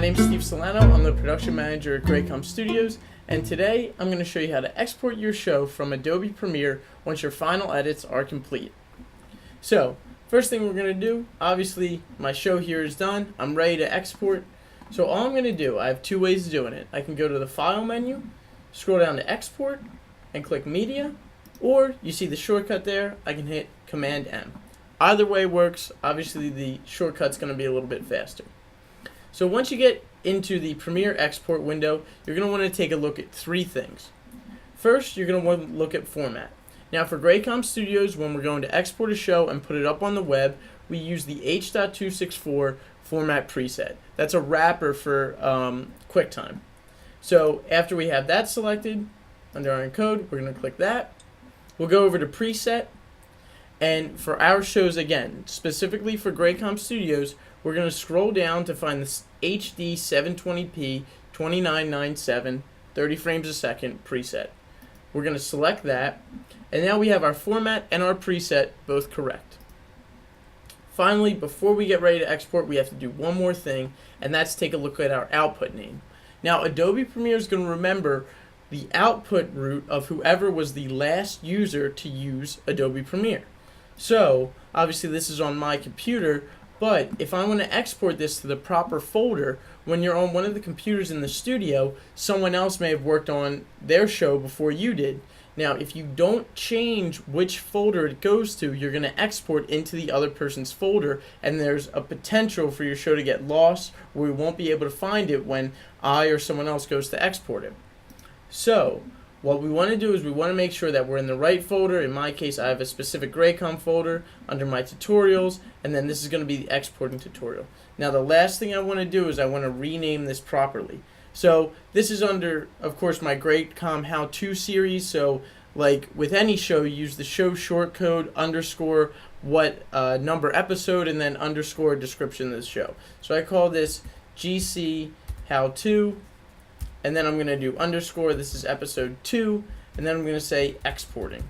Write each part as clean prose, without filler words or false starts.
name's Steve Solano. I'm the production manager at GreyComm Studios, and today I'm going to show you how to export your show from Adobe Premiere once your final edits are complete. So, first thing we're going to do, obviously my show here is done. I'm ready to export. So all I'm going to do, I have two ways of doing it. I can go to the File menu, scroll down to Export, and click Media, or you see the shortcut there, I can hit Command M. Either way works. Obviously the shortcut's going to be a little bit faster. So once you get into the Premiere export window, you're going to want to take a look at three things. First, you're going to want to look at format. Now for GreyComm Studios, when we're going to export a show and put it up on the web, we use the H.264 format preset. That's a wrapper for QuickTime. So after we have that selected, under our encode, we're going to click that. We'll go over to preset, and for our shows again, specifically for GreyComm Studios, we're going to scroll down to find this HD 720p 2997 30 frames a second preset. We're going to select that, and now we have our format and our preset both correct. Finally, before we get ready to export, we have to do one more thing, and that's take a look at our output name. Now Adobe Premiere is going to remember the output root of whoever was the last user to use Adobe Premiere. So obviously this is on my computer, but if I want to export this to the proper folder, when you're on one of the computers in the studio, someone else may have worked on their show before you did. Now if you don't change which folder it goes to, you're going to export into the other person's folder, and there's a potential for your show to get lost, or we won't be able to find it when I or someone else goes to export it. So what we want to do is we want to make sure that we're in the right folder. In my case, I have a specific GreyComm folder under my tutorials, and then this is going to be the exporting tutorial. Now the last thing I want to do is I want to rename this properly. So this is under, of course, my GreyComm How To series. So like with any show, you use the show short code underscore what number episode and then underscore description of the show. So I call this GC How To. And then I'm going to do underscore, this is episode 2, and then I'm going to say exporting.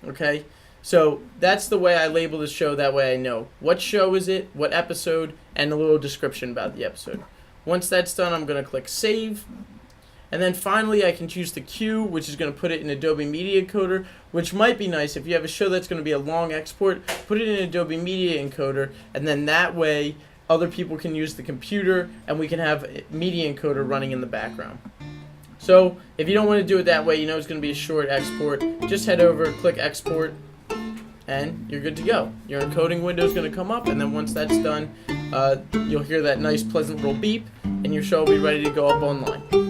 Okay? So that's the way I label the show, that way I know what show is it, what episode, and a little description about the episode. Once that's done, I'm going to click save. And then finally I can choose the queue, which is going to put it in Adobe Media Encoder, which might be nice. If you have a show that's going to be a long export, put it in Adobe Media Encoder, and then that way other people can use the computer and we can have Media Encoder running in the background. So if you don't want to do it that way, you know it's going to be a short export, just head over, click export, and you're good to go. Your encoding window is going to come up, and then once that's done, you'll hear that nice pleasant little beep, and your show will be ready to go up online.